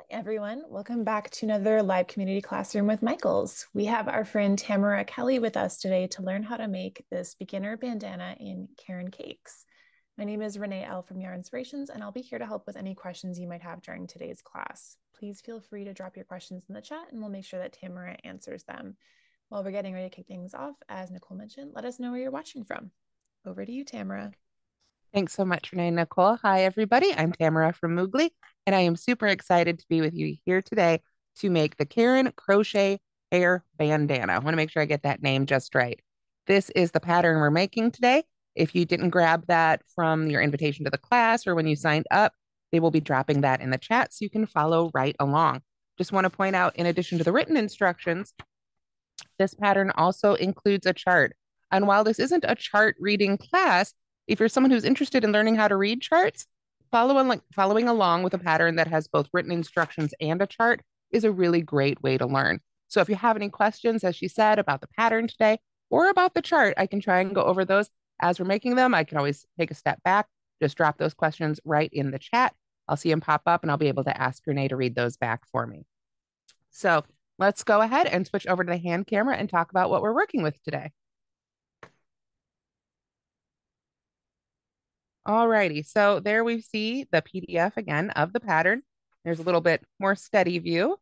Everyone, welcome back to another live community classroom with Michaels. We have our friend Tamara Kelly with us today to learn how to make this beginner bandana in Caron cakes. My name is Renee L from Yarn Inspirations, and I'll be here to help with any questions you might have during today's class. Please feel free to drop your questions in the chat and we'll make sure that Tamara answers them. While we're getting ready to kick things off, as Nicole mentioned, let us know where you're watching from. Over to you, Tamara. Thanks so much, Renee and Nicole. Hi, everybody. I'm Tamara from Moogly, and I am super excited to be with you here today to make the Caron Crochet Hair Bandana. I want to make sure I get that name just right. This is the pattern we're making today. If you didn't grab that from your invitation to the class or when you signed up, they will be dropping that in the chat so you can follow right along. Just want to point out, in addition to the written instructions, this pattern also includes a chart. And while this isn't a chart reading class, if you're someone who's interested in learning how to read charts, following along with a pattern that has both written instructions and a chart is a really great way to learn. So if you have any questions, as she said, about the pattern today or about the chart, I can try and go over those as we're making them. I can always take a step back, just drop those questions right in the chat. I'll see them pop up and I'll be able to ask Renee to read those back for me. So let's go ahead and switch over to the hand camera and talk about what we're working with today. Alrighty, so there we see the PDF again of the pattern. There's a little bit more steady view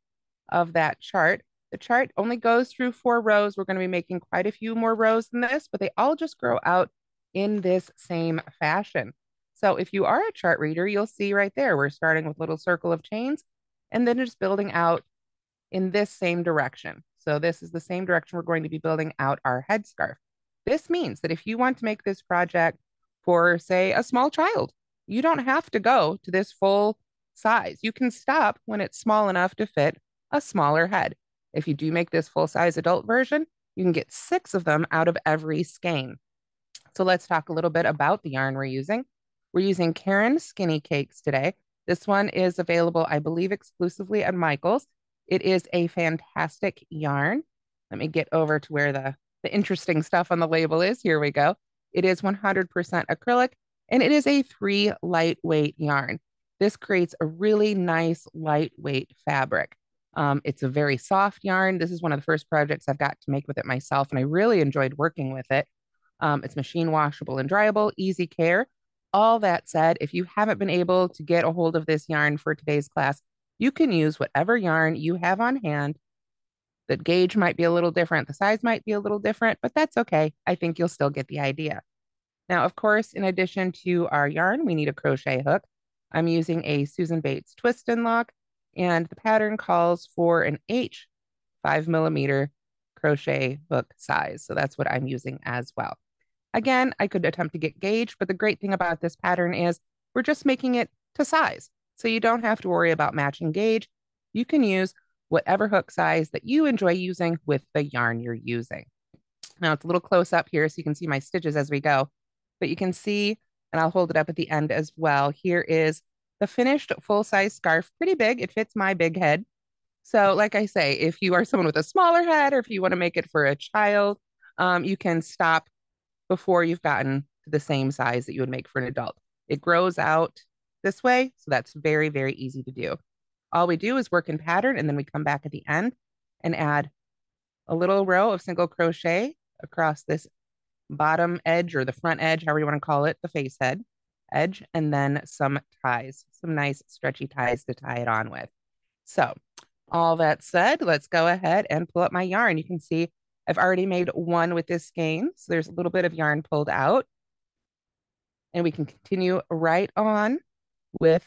of that chart. The chart only goes through 4 rows. We're going to be making quite a few more rows than this, but they all just grow out in this same fashion. So if you are a chart reader, you'll see right there, we're starting with a little circle of chains and then just building out in this same direction. So this is the same direction we're going to be building out our headscarf. This means that if you want to make this project for, say, a small child, you don't have to go to this full size. You can stop when it's small enough to fit a smaller head. If you do make this full size adult version, you can get 6 of them out of every skein. So let's talk a little bit about the yarn we're using. We're using Caron Skinny Cakes today. This one is available, I believe, exclusively at Michael's. It is a fantastic yarn. Let me get over to where the interesting stuff on the label is. Here we go. It is 100% acrylic, and it is a 3 lightweight yarn. This creates a really nice lightweight fabric. It's a very soft yarn. This is one of the first projects I've got to make with it myself, and I really enjoyed working with it. It's machine washable and dryable, easy care. All that said, if you haven't been able to get a hold of this yarn for today's class, you can use whatever yarn you have on hand. The gauge might be a little different, the size might be a little different, but that's okay. I think you'll still get the idea. Now, of course, in addition to our yarn, we need a crochet hook. I'm using a Susan Bates twist and lock, and the pattern calls for an H 5mm crochet hook size. So that's what I'm using as well. Again, I could attempt to get gauge, but the great thing about this pattern is we're just making it to size. So you don't have to worry about matching gauge. You can use whatever hook size that you enjoy using with the yarn you're using. Now it's a little close up here so you can see my stitches as we go, but you can see, and I'll hold it up at the end as well. Here is the finished full-size scarf, pretty big. It fits my big head. So like I say, if you are someone with a smaller head or if you want to make it for a child, you can stop before you've gotten to the same size that you would make for an adult. It grows out this way, so that's very, very easy to do. All we do is work in pattern, and then we come back at the end and add a little row of single crochet across this bottom edge or the front edge, however you want to call it, the face head edge, and then some ties, some nice stretchy ties to tie it on with. So all that said, let's go ahead and pull up my yarn. You can see I've already made one with this skein, so there's a little bit of yarn pulled out. And we can continue right on with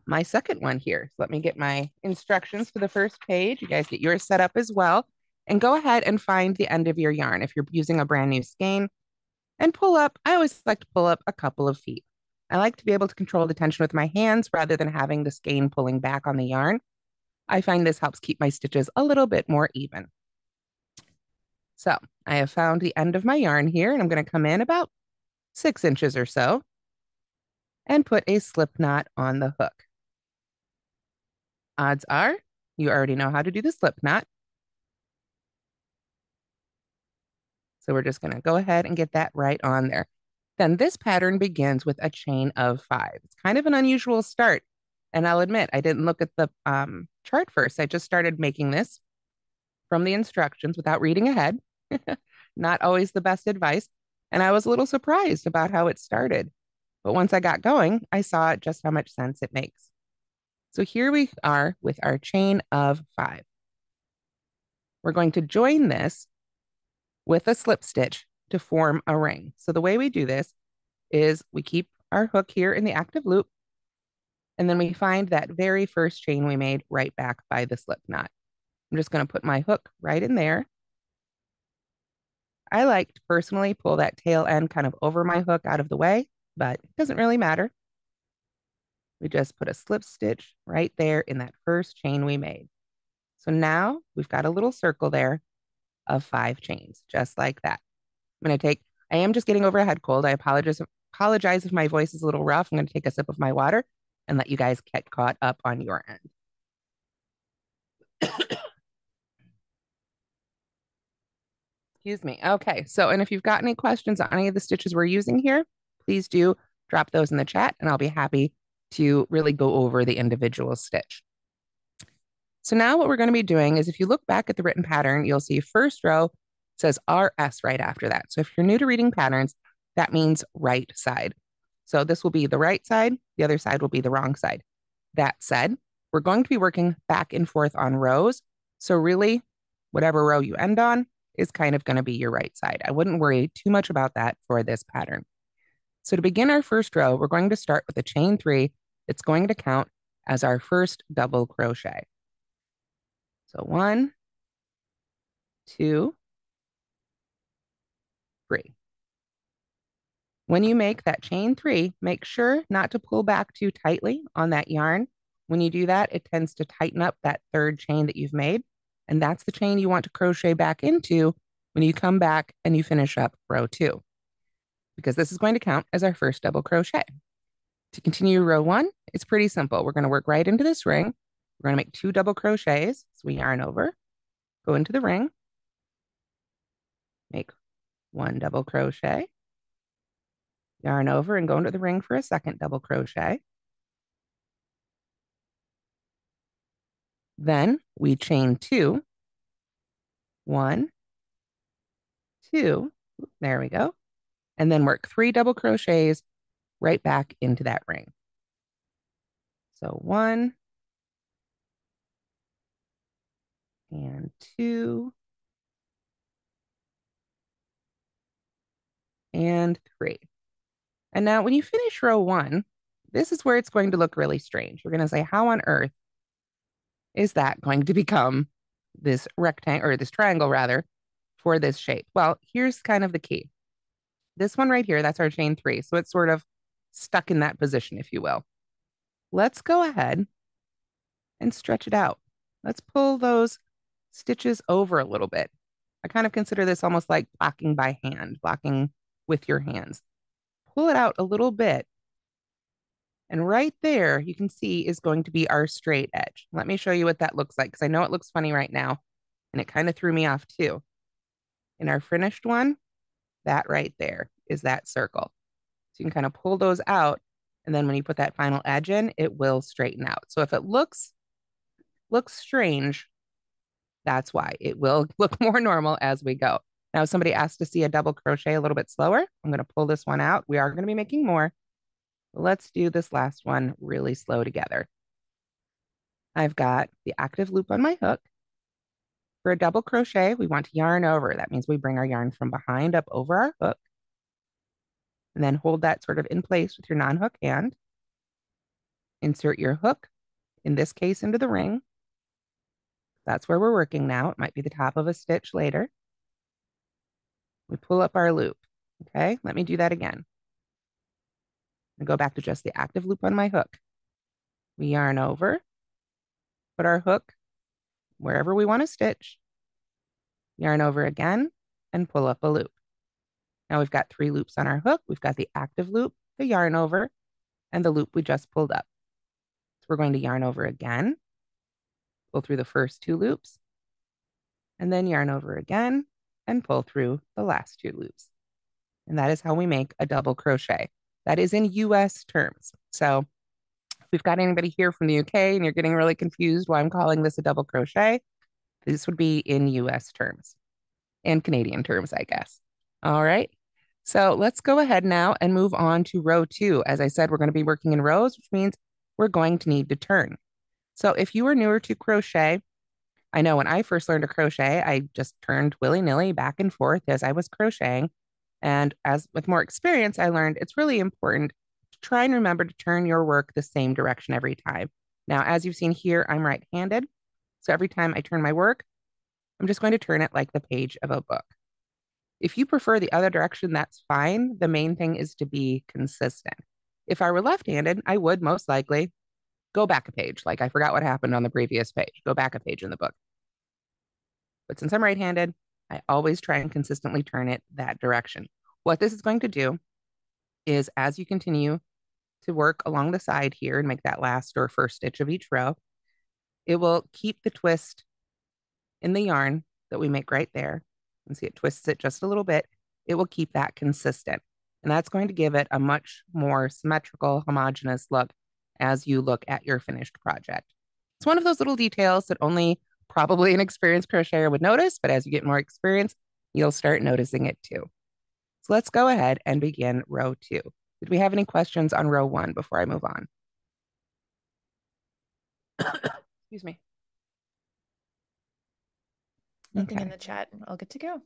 my second one here. So let me get my instructions for the first page. You guys get yours set up as well. And go ahead and find the end of your yarn if you're using a brand new skein. And pull up, I always like to pull up a couple of feet. I like to be able to control the tension with my hands rather than having the skein pulling back on the yarn. I find this helps keep my stitches a little bit more even. So I have found the end of my yarn here, and I'm going to come in about 6 inches or so and put a slip knot on the hook. Odds are you already know how to do the slip knot. So we're just going to go ahead and get that right on there. Then this pattern begins with a chain of 5. It's kind of an unusual start. And I'll admit, I didn't look at the chart first. I just started making this from the instructions without reading ahead. Not always the best advice. And I was a little surprised about how it started. But once I got going, I saw just how much sense it makes. So here we are with our chain of 5. We're going to join this with a slip stitch to form a ring. So the way we do this is we keep our hook here in the active loop, and then we find that very first chain we made right back by the slip knot. I'm just going to put my hook right in there. I like to personally pull that tail end kind of over my hook out of the way, but it doesn't really matter. We just put a slip stitch right there in that first chain we made. So now we've got a little circle there of 5 chains, just like that. I'm going to take, I am just getting over a head cold. I apologize if my voice is a little rough. I'm going to take a sip of my water and let you guys get caught up on your end. Excuse me. Okay. So, and if you've got any questions on any of the stitches we're using here, please do drop those in the chat and I'll be happy to really go over the individual stitch. So now what we're going to be doing is if you look back at the written pattern, you'll see first row says RS right after that. So if you're new to reading patterns, that means right side. So this will be the right side, the other side will be the wrong side. That said, we're going to be working back and forth on rows. So really, whatever row you end on is kind of going to be your right side. I wouldn't worry too much about that for this pattern. So to begin our first row, we're going to start with a chain 3 that's going to count as our first double crochet. So 1, 2, 3. When you make that chain 3, make sure not to pull back too tightly on that yarn. When you do that, it tends to tighten up that third chain that you've made. And that's the chain you want to crochet back into when you come back and you finish up row 2, because this is going to count as our first double crochet. To continue row 1, it's pretty simple. We're going to work right into this ring. We're going to make 2 double crochets. So we yarn over, go into the ring, make 1 double crochet, yarn over and go into the ring for a second double crochet. Then we chain 2, 1, 2, there we go, and then work 3 double crochets right back into that ring. So 1 and 2 and 3. And now when you finish row 1, this is where it's going to look really strange. You're going to say, how on earth is that going to become this rectangle, or this triangle rather, for this shape? Well, here's kind of the key. This one right here, that's our chain 3. So it's sort of stuck in that position, if you will. Let's go ahead and stretch it out. Let's pull those stitches over a little bit. I kind of consider this almost like blocking by hand, blocking with your hands. Pull it out a little bit. And right there, you can see is going to be our straight edge. Let me show you what that looks like, because I know it looks funny right now, and it kind of threw me off too. In our finished one, that right there is that circle. So you can kind of pull those out, and then when you put that final edge in, it will straighten out. So if it looks strange, that's why. It will look more normal as we go. Now, if somebody asked to see a double crochet a little bit slower, I'm going to pull this one out. We are going to be making more. Let's do this last one really slow together. I've got the active loop on my hook. For a double crochet, we want to yarn over. That means we bring our yarn from behind up over our hook, and then hold that sort of in place with your non-hook hand. Insert your hook, in this case, into the ring. That's where we're working now. It might be the top of a stitch later. We pull up our loop. Okay, let me do that again. And go back to just the active loop on my hook. We yarn over, put our hook wherever we want to stitch, yarn over again, and pull up a loop. Now we've got 3 loops on our hook. We've got the active loop, the yarn over, and the loop we just pulled up. So we're going to yarn over again, pull through the first 2 loops, and then yarn over again and pull through the last 2 loops. And that is how we make a double crochet. That is in US terms. So we've got anybody here from the UK and you're getting really confused why I'm calling this a double crochet, this would be in US terms and Canadian terms, I guess. All right. So let's go ahead now and move on to row 2. As I said, we're going to be working in rows, which means we're going to need to turn. So if you are newer to crochet, I know when I first learned to crochet, I just turned willy-nilly back and forth as I was crocheting. And as with more experience, I learned it's really important to try and remember to turn your work the same direction every time. Now, as you've seen here, I'm right-handed. So every time I turn my work, I'm just going to turn it like the page of a book. If you prefer the other direction, that's fine. The main thing is to be consistent. If I were left-handed, I would most likely go back a page. Like I forgot what happened on the previous page. Go back a page in the book. But since I'm right-handed, I always try and consistently turn it that direction. What this is going to do is as you continue to work along the side here and make that last or first stitch of each row, it will keep the twist in the yarn that we make right there. You can see it twists it just a little bit. It will keep that consistent. And that's going to give it a much more symmetrical, homogeneous look as you look at your finished project. It's one of those little details that only probably an experienced crocheter would notice, but as you get more experience, you'll start noticing it too. So let's go ahead and begin row 2. Did we have any questions on row 1 before I move on? Excuse me. Nothing in the chat. All good to go.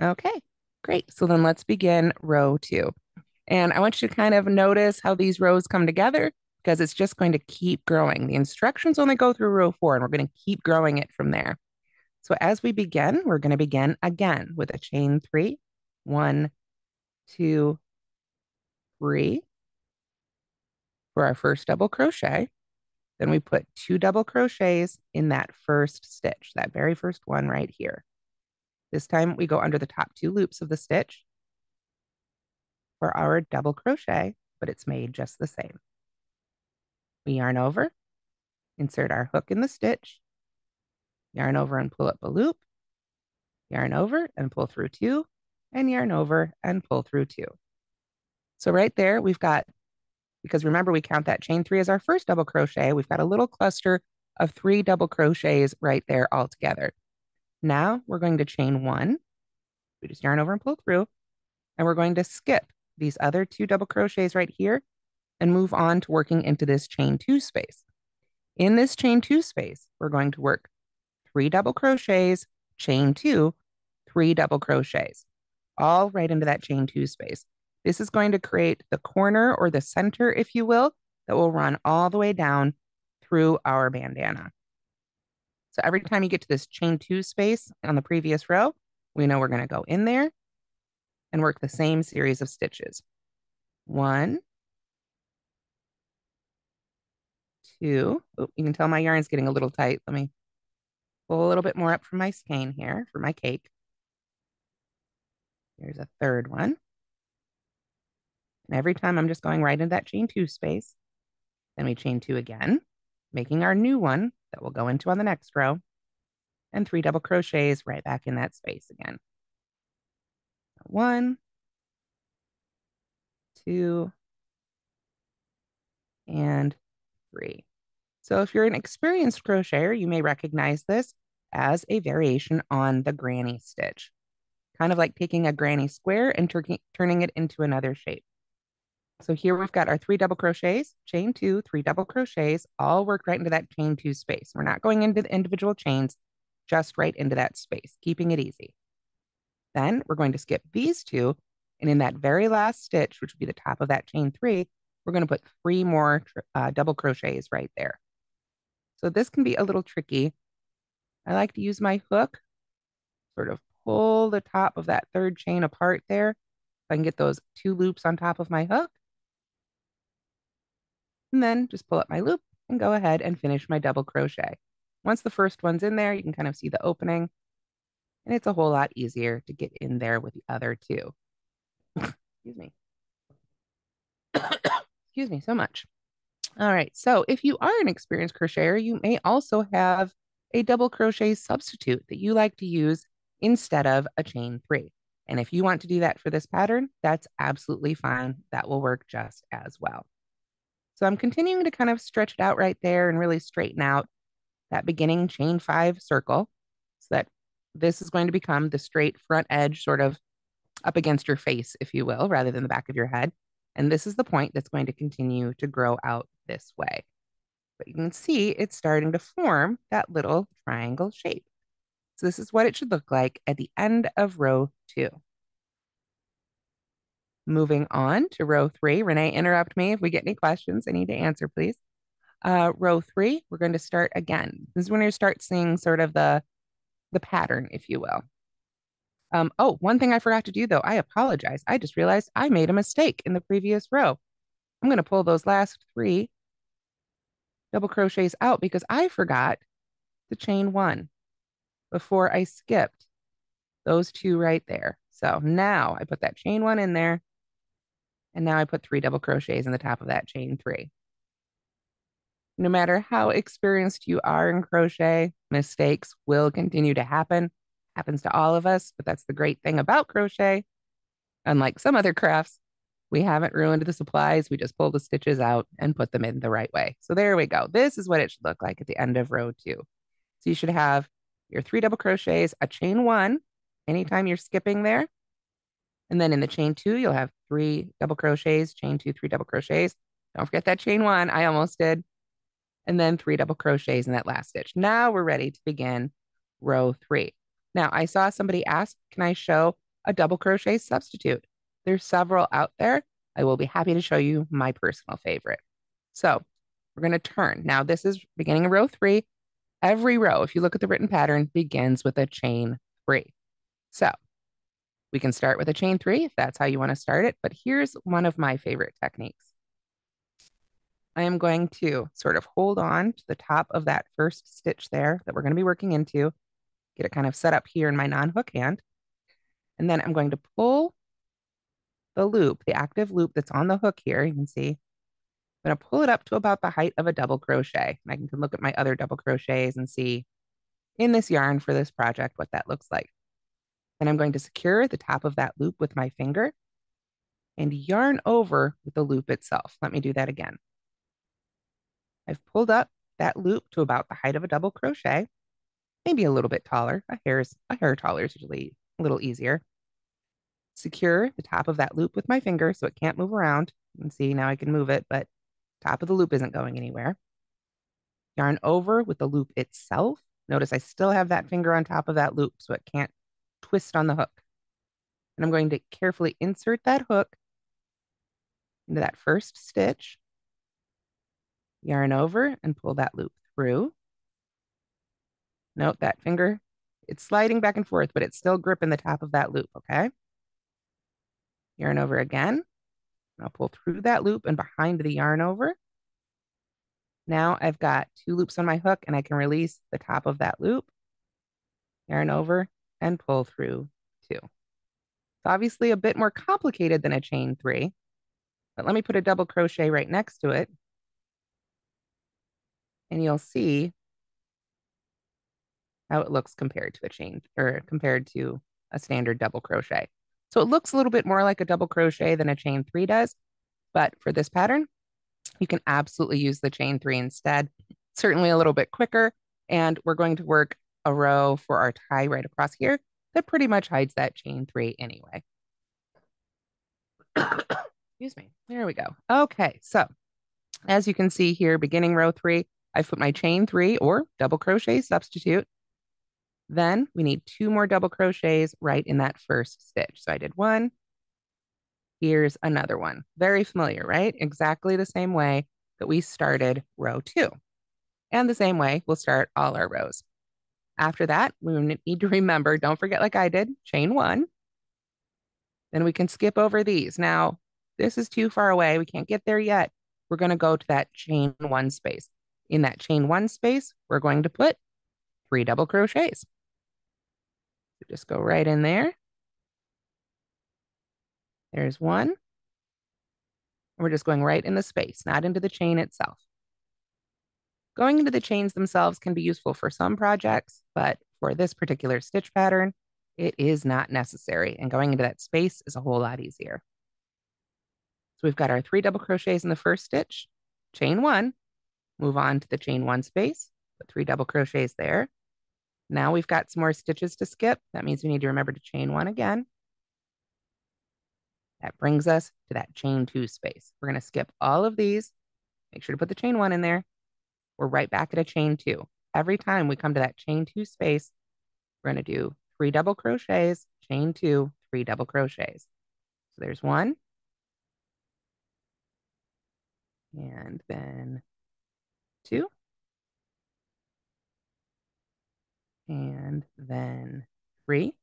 Okay, great. So then let's begin row 2. And I want you to kind of notice how these rows come together because it's just going to keep growing. The instructions only go through row 4 and we're going to keep growing it from there. So as we begin, we're going to begin again with a chain 3. 1, 2, 3 for our first double crochet. Then we put 2 double crochets in that first stitch, that very first one right here. This time we go under the top 2 loops of the stitch for our double crochet, but it's made just the same. We yarn over, insert our hook in the stitch, yarn over and pull up a loop, yarn over and pull through 2, and yarn over and pull through 2. So right there, we've got, because remember we count that chain 3 as our first double crochet, we've got a little cluster of 3 double crochets right there all together. Now we're going to chain 1. We just yarn over and pull through, and we're going to skip these other 2 double crochets right here and move on to working into this chain 2 space. In this chain 2 space, we're going to work 3 double crochets, chain 2, 3 double crochets, all right into that chain 2 space. This is going to create the corner or the center, if you will, that will run all the way down through our bandana. So every time you get to this chain 2 space on the previous row, we know we're going to go in there and work the same series of stitches. 1, 2. Oh, you can tell my yarn's getting a little tight. Let me pull a little bit more up from my skein here for my cake. Here's a third one. And every time I'm just going right into that chain 2 space. Then we chain 2 again, making our new one that will go into on the next row, and 3 double crochets right back in that space again. 1, 2, and 3. So if you're an experienced crocheter, you may recognize this as a variation on the granny stitch, kind of like taking a granny square and turning it into another shape. So here we've got our 3 double crochets, chain 2, 3 double crochets, all worked right into that chain 2 space. We're not going into the individual chains, just right into that space, keeping it easy. Then we're going to skip these 2, and in that very last stitch, which would be the top of that chain 3, we're going to put 3 more double crochets right there. So this can be a little tricky. I like to use my hook, sort of pull the top of that third chain apart there. If I can get those 2 loops on top of my hook. And then just pull up my loop and go ahead and finish my double crochet. Once the first one's in there, you can kind of see the opening, and it's a whole lot easier to get in there with the other 2. Excuse me. Excuse me so much. All right, so if you are an experienced crocheter, you may also have a double crochet substitute that you like to use instead of a chain 3. And if you want to do that for this pattern, that's absolutely fine. That will work just as well. So I'm continuing to kind of stretch it out right there and really straighten out that beginning chain 5 circle so that this is going to become the straight front edge sort of up against your face, if you will, rather than the back of your head. And this is the point that's going to continue to grow out this way. But you can see it's starting to form that little triangle shape. So this is what it should look like at the end of row 2. Moving on to row 3. Renee, interrupt me if we get any questions. I need to answer, please. Row 3, we're going to start again. This is when you start seeing sort of the pattern, if you will. Oh, one thing I forgot to do though, I apologize. I just realized I made a mistake in the previous row. I'm going to pull those last 3 double crochets out because I forgot to chain 1 before I skipped those 2 right there. So now I put that chain 1 in there, and now I put 3 double crochets in the top of that chain 3. No matter how experienced you are in crochet, mistakes will continue to happen. Happens to all of us, but that's the great thing about crochet. Unlike some other crafts, we haven't ruined the supplies. We just pull the stitches out and put them in the right way. So there we go. This is what it should look like at the end of row 2. So you should have your 3 double crochets, a chain 1 anytime you're skipping there. And then in the chain 2, you'll have 3 double crochets, chain 2, 3 double crochets. Don't forget that chain 1. I almost did. And then 3 double crochets in that last stitch. Now we're ready to begin row 3. Now I saw somebody ask, can I show a double crochet substitute? There's several out there. I will be happy to show you my personal favorite. So we're going to turn. Now this is beginning of row 3. Every row, if you look at the written pattern, begins with a chain 3. So we can start with a chain 3 if that's how you want to start it. But here's one of my favorite techniques. I am going to sort of hold on to the top of that first stitch there that we're going to be working into, get it kind of set up here in my non-hook hand. And then I'm going to pull the loop, the active loop that's on the hook here. You can see I'm going to pull it up to about the height of a double crochet. And I can look at my other double crochets and see in this yarn for this project what that looks like. Then I'm going to secure the top of that loop with my finger and yarn over with the loop itself. Let me do that again. I've pulled up that loop to about the height of a double crochet, maybe a little bit taller. A hair taller is usually a little easier. Secure the top of that loop with my finger so it can't move around. You can see now I can move it, but top of the loop isn't going anywhere. Yarn over with the loop itself. Notice I still have that finger on top of that loop so it can't twist on the hook. And I'm going to carefully insert that hook into that first stitch. Yarn over and pull that loop through. Note that finger, it's sliding back and forth, but it's still gripping the top of that loop, okay? Yarn over again. I'll pull through that loop and behind the yarn over. Now I've got 2 loops on my hook and I can release the top of that loop, yarn over and pull through 2. It's obviously a bit more complicated than a chain 3, but let me put a double crochet right next to it. And you'll see how it looks compared to a chain or compared to a standard double crochet. So it looks a little bit more like a double crochet than a chain 3 does, but for this pattern, you can absolutely use the chain 3 instead. Certainly a little bit quicker, and we're going to work a row for our tie right across here that pretty much hides that chain 3 anyway. Excuse me. There we go. Okay, so as you can see here, beginning row 3, I've put my chain 3 or double crochet substitute. Then we need 2 more double crochets right in that first stitch. So I did 1. Here's another one. Very familiar, right? Exactly the same way that we started row 2. And the same way we'll start all our rows. After that, we need to remember, don't forget like I did, chain 1. Then we can skip over these. Now, this is too far away. We can't get there yet. We're going to go to that chain 1 space. In that chain 1 space, we're going to put 3 double crochets. So just go right in there. There's 1. And we're just going right in the space, not into the chain itself. Going into the chains themselves can be useful for some projects, but for this particular stitch pattern, it is not necessary. And going into that space is a whole lot easier. So we've got our 3 double crochets in the first stitch. chain one, move on to the chain one space, put 3 double crochets there. Now we've got some more stitches to skip. That means we need to remember to chain one again. That brings us to that chain two space. We're going to skip all of these. Make sure to put the chain one in there. We're right back at a chain two. Every time we come to that chain two space, we're going to do 3 double crochets, chain two, 3 double crochets. So there's one. And then two. And then three.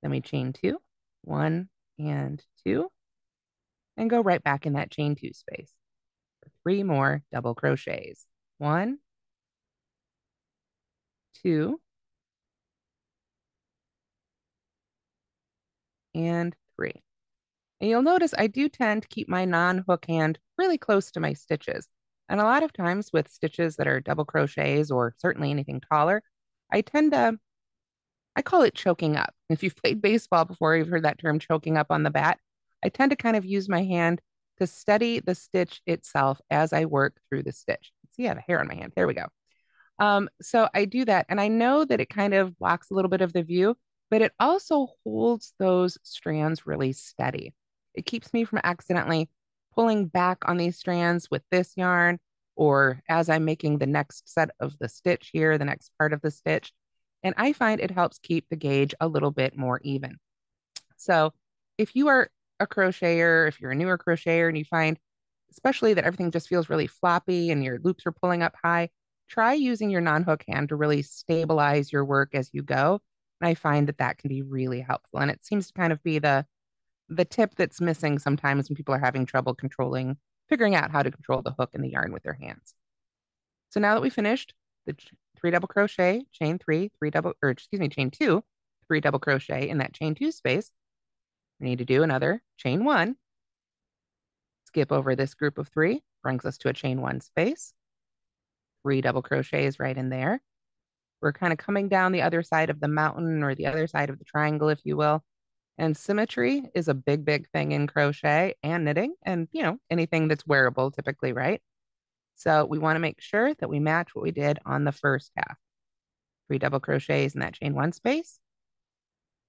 Then we chain two, one and two, and go right back in that chain two space for 3 more double crochets. 1, 2, and 3. And you'll notice I do tend to keep my non-hook hand really close to my stitches. And a lot of times with stitches that are double crochets or certainly anything taller, I call it choking up. If you've played baseball before, you've heard that term choking up on the bat. I tend to kind of use my hand to steady the stitch itself as I work through the stitch. See, I have a hair on my hand. There we go. So I do that. And I know that it kind of blocks a little bit of the view, but it also holds those strands really steady. It keeps me from accidentally pulling back on these strands with this yarn, or as I'm making the next set of the stitch here, the next part of the stitch. And I find it helps keep the gauge a little bit more even. So if you are a crocheter, if you're a newer crocheter and you find especially that everything just feels really floppy and your loops are pulling up high, try using your non-hook hand to really stabilize your work as you go. And I find that that can be really helpful. And it seems to kind of be the tip that's missing sometimes when people are having trouble figuring out how to control the hook and the yarn with their hands. So now that we finished the 3 double crochet, chain chain two, 3 double crochet in that chain two space, we need to do another chain one, skip over this group of 3, brings us to a chain one space, 3 double crochets right in there. We're kind of coming down the other side of the mountain or the other side of the triangle, if you will. And symmetry is a big, big thing in crochet and knitting and, anything that's wearable typically, right? So we want to make sure that we match what we did on the first half. 3 double crochets in that chain one space.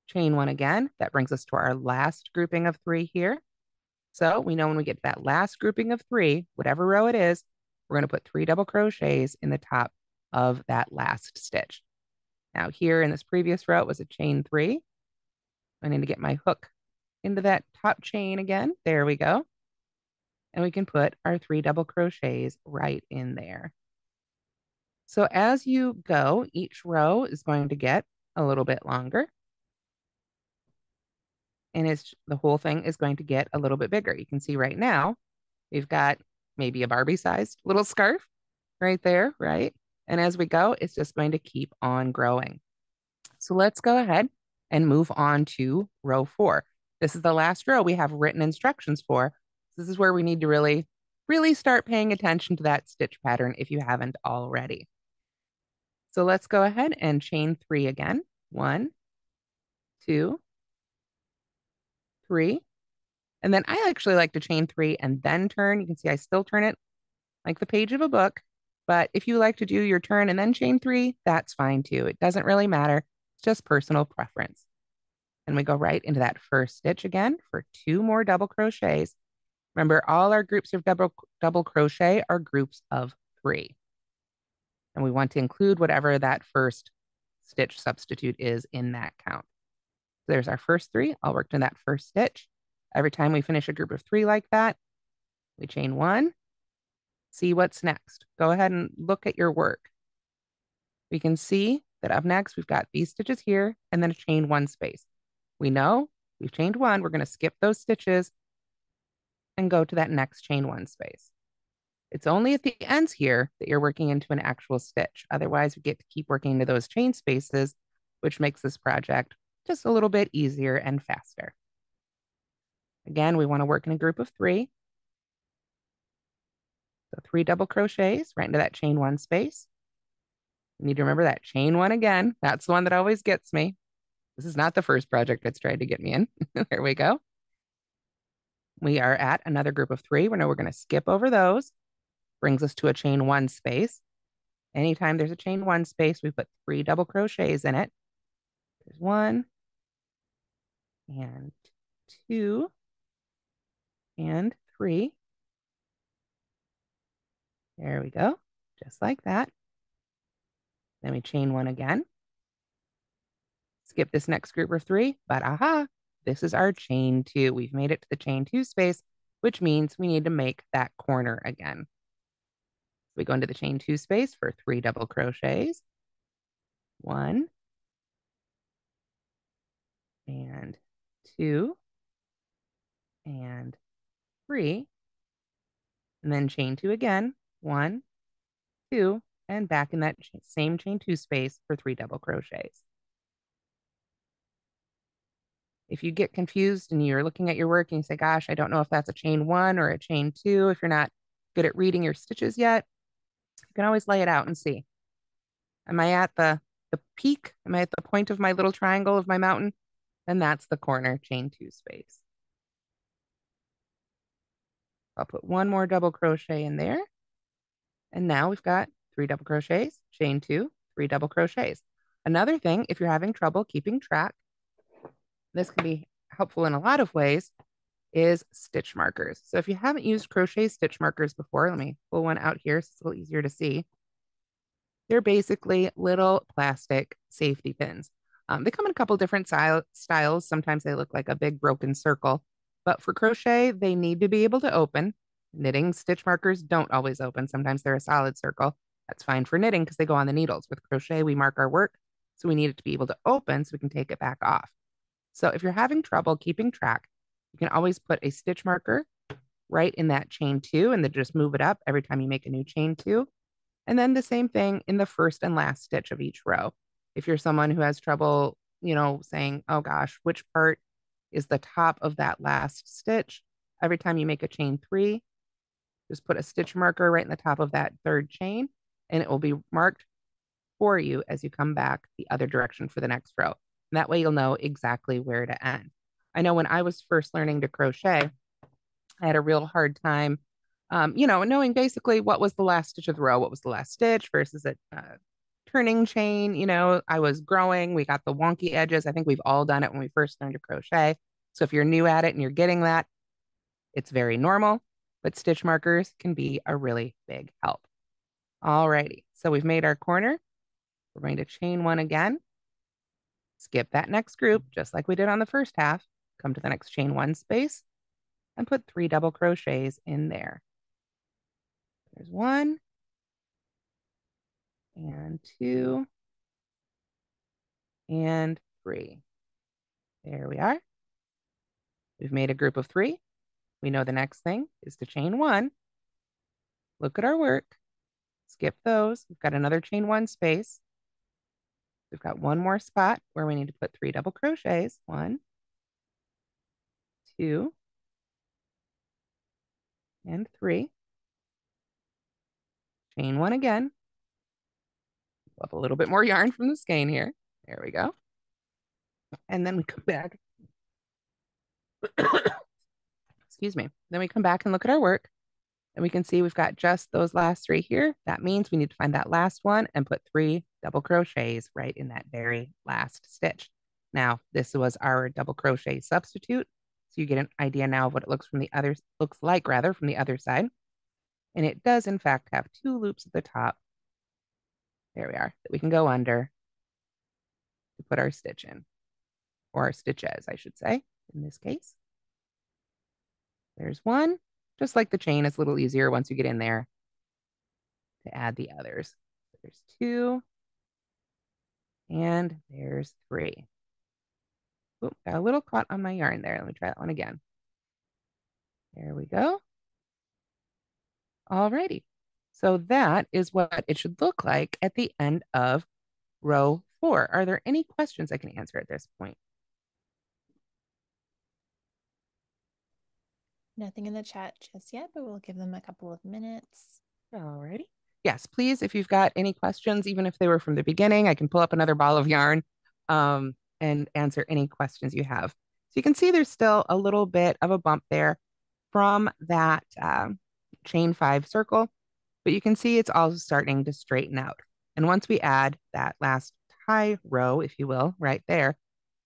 Chain one again. That brings us to our last grouping of 3 here. So we know when we get to that last grouping of 3, whatever row it is, we're going to put 3 double crochets in the top of that last stitch. Now here in this previous row, it was a chain 3. I need to get my hook into that top chain again. There we go. And we can put our 3 double crochets right in there. So as you go, each row is going to get a little bit longer. And the whole thing is going to get a little bit bigger. You can see right now, we've got maybe a Barbie-sized little scarf right there, right? And as we go, it's just going to keep on growing. So let's go ahead and move on to row 4. This is the last row we have written instructions for. This is where we need to really, really start paying attention to that stitch pattern if you haven't already. So let's go ahead and chain 3 again. 1, 2, 3. And then I actually like to chain 3 and then turn. You can see I still turn it like the page of a book. But if you like to do your turn and then chain 3, that's fine too. It doesn't really matter. It's just personal preference. And we go right into that first stitch again for 2 more double crochets. Remember, all our groups of double crochet are groups of 3. And we want to include whatever that first stitch substitute is in that count. So there's our first 3, all worked in that first stitch. Every time we finish a group of 3 like that, we chain 1, see what's next. Go ahead and look at your work. We can see that up next, we've got these stitches here and then a chain 1 space. We know we've chained 1, we're going to skip those stitches and go to that next chain 1 space. It's only at the ends here that you're working into an actual stitch. Otherwise, we get to keep working into those chain spaces, which makes this project just a little bit easier and faster. Again, we want to work in a group of 3. So 3 double crochets right into that chain 1 space. You need to remember that chain 1 again. That's the one that always gets me. This is not the first project that's tried to get me in. There we go. We are at another group of 3. We're going to skip over those. Brings us to a chain 1 space. Anytime there's a chain 1 space, we put 3 double crochets in it. There's 1 and 2 and 3. There we go, just like that. Then we chain 1 again. Skip this next group of 3, but aha, this is our chain 2. We've made it to the chain 2 space, which means we need to make that corner again. We go into the chain 2 space for 3 double crochets. 1 and 2 and 3, and then chain 2 again. 1, 2, and back in that same chain 2 space for 3 double crochets. If you get confused and you're looking at your work and you say, gosh, I don't know if that's a chain 1 or a chain 2, if you're not good at reading your stitches yet, you can always lay it out and see. Am I at the peak? Am I at the point of my little triangle of my mountain? Then that's the corner chain 2 space. I'll put 1 more double crochet in there. And now we've got 3 double crochets, chain 2, 3 double crochets. Another thing, if you're having trouble keeping track, this can be helpful in a lot of ways, is stitch markers. So if you haven't used crochet stitch markers before, let me pull one out here so it's a little easier to see. They're basically little plastic safety pins. They come in a couple different styles. Sometimes they look like a big broken circle, but for crochet, they need to be able to open. Knitting stitch markers don't always open. Sometimes they're a solid circle. That's fine for knitting because they go on the needles. With crochet, we mark our work, so we need it to be able to open so we can take it back off. So if you're having trouble keeping track, you can always put a stitch marker right in that chain 2 and then just move it up every time you make a new chain 2. And then the same thing in the first and last stitch of each row. If you're someone who has trouble, saying, oh gosh, which part is the top of that last stitch? Every time you make a chain 3, just put a stitch marker right in the top of that third chain, and it will be marked for you as you come back the other direction for the next row. And that way you'll know exactly where to end. I know when I was first learning to crochet, I had a real hard time, knowing basically what was the last stitch of the row, what was the last stitch versus a turning chain. I was growing. We got the wonky edges. I think we've all done it when we first learned to crochet. So if you're new at it and you're getting that, it's very normal, but stitch markers can be a really big help. Alrighty, so we've made our corner. We're going to chain 1 again. Skip that next group, just like we did on the first half. Come to the next chain 1 space and put 3 double crochets in there. There's 1 and 2 and 3. There we are. We've made a group of 3. We know the next thing is to chain 1. Look at our work. Skip those. We've got another chain 1 space. We've got 1 more spot where we need to put 3 double crochets. 1, 2, and 3. Chain 1 again. Pull up a little bit more yarn from the skein here. There we go. And then we come back. Excuse me. Then we come back and look at our work. And we can see we've got just those last 3 here. That means we need to find that last one and put 3 double crochets right in that very last stitch. Now, this was our double crochet substitute. So you get an idea now of what it looks from the other from the other side. And it does in fact have 2 loops at the top. There we are, that we can go under to put our stitch in, or our stitches, I should say, in this case. There's 1. Just like the chain, it's a little easier once you get in there to add the others. There's 2, and there's 3. Ooh, got a little caught on my yarn there. Let me try that one again. There we go. Alrighty. So that is what it should look like at the end of row 4. Are there any questions I can answer at this point? Nothing in the chat just yet, but we'll give them a couple of minutes. Alrighty. Yes, please, if you've got any questions, even if they were from the beginning, I can pull up another ball of yarn and answer any questions you have. So you can see there's still a little bit of a bump there. from that chain 5 circle, but you can see it's all starting to straighten out. And once we add that last tie row, if you will, right there,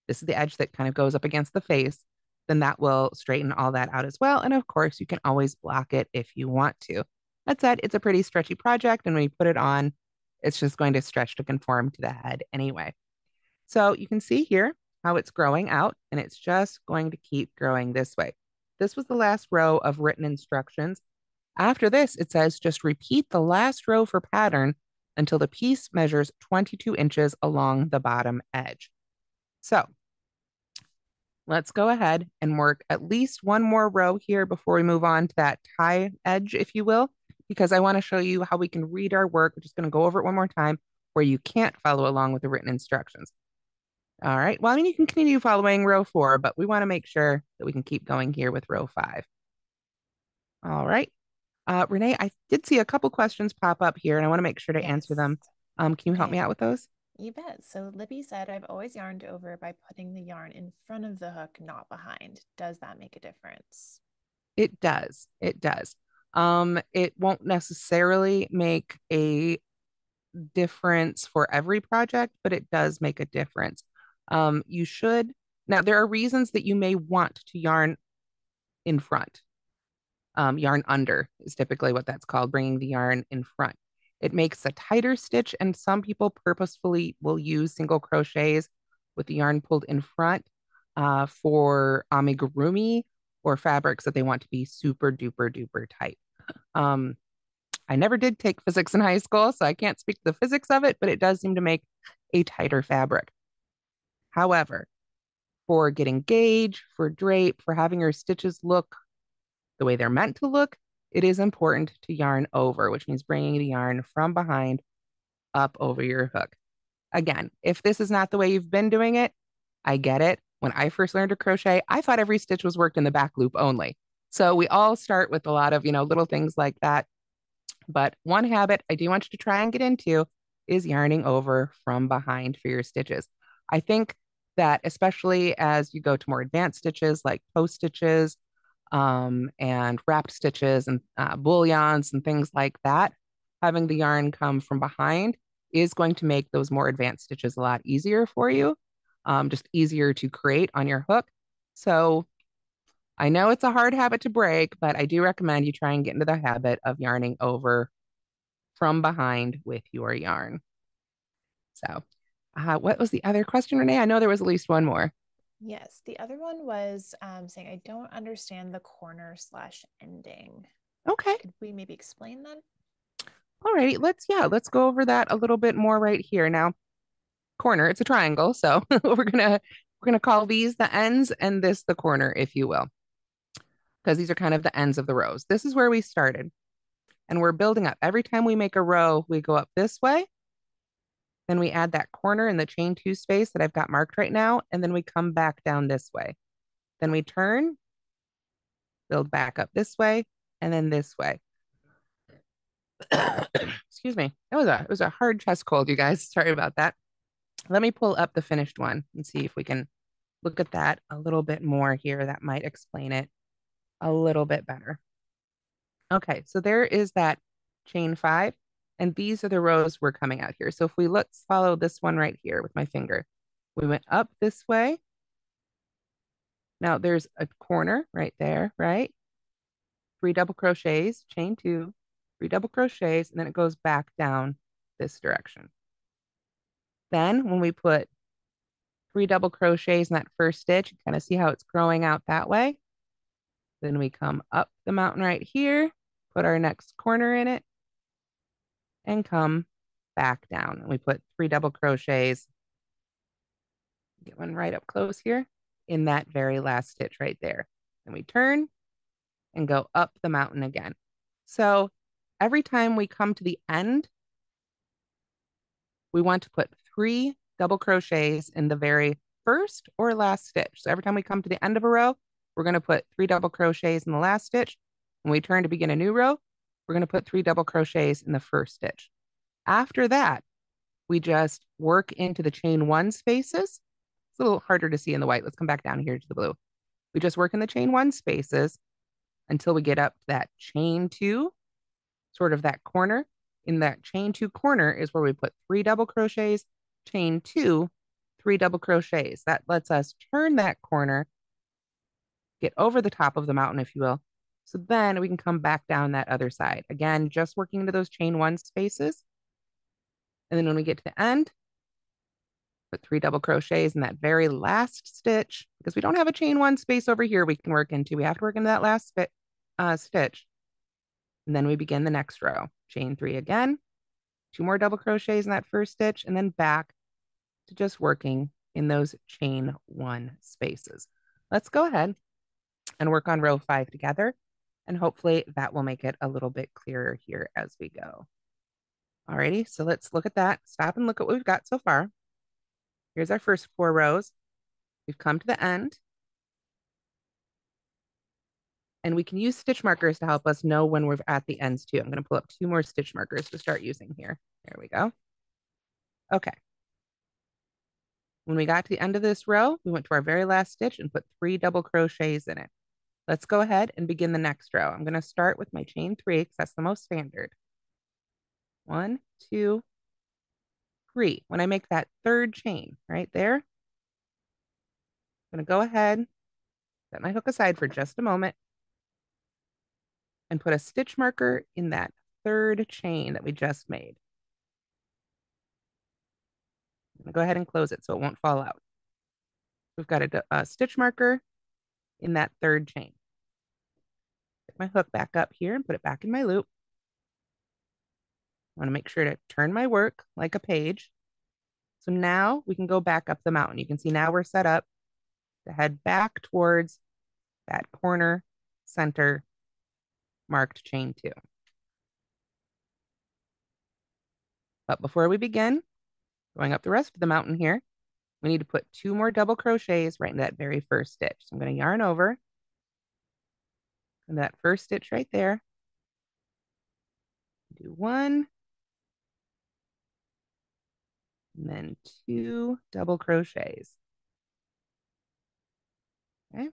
this is the edge that kind of goes up against the face, then that will straighten all that out as well. And of course, you can always block it if you want to. That said, it's a pretty stretchy project, and when you put it on, it's just going to stretch to conform to the head anyway. So you can see here how it's growing out, and it's just going to keep growing this way. This was the last row of written instructions. After this, it says just repeat the last row for pattern until the piece measures 22 inches along the bottom edge. So let's go ahead and work at least one more row here before we move on to that tie edge, if you will, because I want to show you how we can read our work. We're just going to go over it one more time where you can't follow along with the written instructions. All right. Well, I mean, you can continue following row 4, but we want to make sure that we can keep going here with row 5. All right. Renee, I did see a couple questions pop up here, and I want to make sure to answer them. Can you help me out with those? You bet. So Libby said, I've always yarned over by putting the yarn in front of the hook, not behind. Does that make a difference? It does. It does. It won't necessarily make a difference for every project, but it does make a difference. You should, now there are reasons that you may want to yarn in front. Yarn under is typically what that's called, bringing the yarn in front. It makes a tighter stitch, and some people purposefully will use single crochets with the yarn pulled in front for amigurumi or fabrics that they want to be super duper duper tight. I never did take physics in high school, so I can't speak to the physics of it, but it does seem to make a tighter fabric. However, for getting gauge, for drape, for having your stitches look the way they're meant to look, it is important to yarn over, which means bringing the yarn from behind up over your hook. Again, if this is not the way you've been doing it, I get it. When I first learned to crochet, I thought every stitch was worked in the back loop only. So we all start with a lot of, little things like that. But one habit I do want you to try and get into is yarning over from behind for your stitches. I think that especially as you go to more advanced stitches like post stitches and wrapped stitches and bullions and things like that, having the yarn come from behind is going to make those more advanced stitches a lot easier for you, just easier to create on your hook. So I know it's a hard habit to break, but I do recommend you try and get into the habit of yarning over from behind with your yarn. So, what was the other question, Renee? I know there was at least one more. Yes, the other one was saying, I don't understand the corner slash ending. Okay. Could we maybe explain that? All right, let's go over that a little bit more right here. Now, corner, it's a triangle, so we're gonna call these the ends and this the corner, if you will, because these are kind of the ends of the rows. This is where we started, and we're building up. Every time we make a row, we go up this way, then we add that corner in the chain 2 space that I've got marked right now, and then we come back down this way. Then we turn, build back up this way, and then this way. Excuse me. It was a hard chest cold, you guys. Sorry about that. Let me pull up the finished one and see if we can look at that a little bit more here. That might explain it a little bit better. Okay, so there is that chain 5, and these are the rows we're coming out here. So if let's follow this one right here with my finger. We went up this way. Now there's a corner right there, right? 3 double crochets, chain 2, 3 double crochets, and then it goes back down this direction. Then when we put 3 double crochets in that first stitch, you kind of see how it's growing out that way. Then we come up the mountain right here, put our next corner in it, and come back down. And we put 3 double crochets, get one right up close here, in that very last stitch right there. Then we turn and go up the mountain again. So every time we come to the end, we want to put 3 double crochets in the very first or last stitch. So every time we come to the end of a row, we're going to put 3 double crochets in the last stitch. When we turn to begin a new row, we're going to put 3 double crochets in the first stitch. After that, we just work into the chain 1 spaces. It's a little harder to see in the white. Let's come back down here to the blue. We just work in the chain 1 spaces, until we get up to that chain two, sort of that corner. In that chain two corner is where we put 3 double crochets, chain two, 3 double crochets. That lets us turn that corner, get over the top of the mountain, if you will. So then we can come back down that other side. Again, just working into those chain one spaces. And then when we get to the end, put 3 double crochets in that very last stitch, because we don't have a chain one space over here we can work into. We have to work into that last stitch. And then we begin the next row. Chain 3 again, 2 more double crochets in that first stitch, and then back to just working in those chain one spaces. Let's go ahead and work on row 5 together. And hopefully that will make it a little bit clearer here as we go. Alrighty, so let's look at that. Stop and look at what we've got so far. Here's our first 4 rows. We've come to the end. And we can use stitch markers to help us know when we're at the ends too. I'm going to pull up 2 more stitch markers to start using here. There we go. Okay. When we got to the end of this row, we went to our very last stitch and put 3 double crochets in it. Let's go ahead and begin the next row. I'm going to start with my chain 3 because that's the most standard. 1, 2, 3. When I make that third chain right there, I'm going to go ahead, set my hook aside for just a moment, and put a stitch marker in that third chain that we just made. I'm going to go ahead and close it so it won't fall out. We've got a stitch marker in that third chain. Pick my hook back up here and put it back in my loop. I want to make sure to turn my work like a page. So now we can go back up the mountain. You can see now we're set up to head back towards that corner center marked chain 2. But before we begin, going up the rest of the mountain here, we need to put 2 more double crochets right in that very first stitch. So I'm going to yarn over and that first stitch right there. Do 1, and then 2 double crochets. Okay.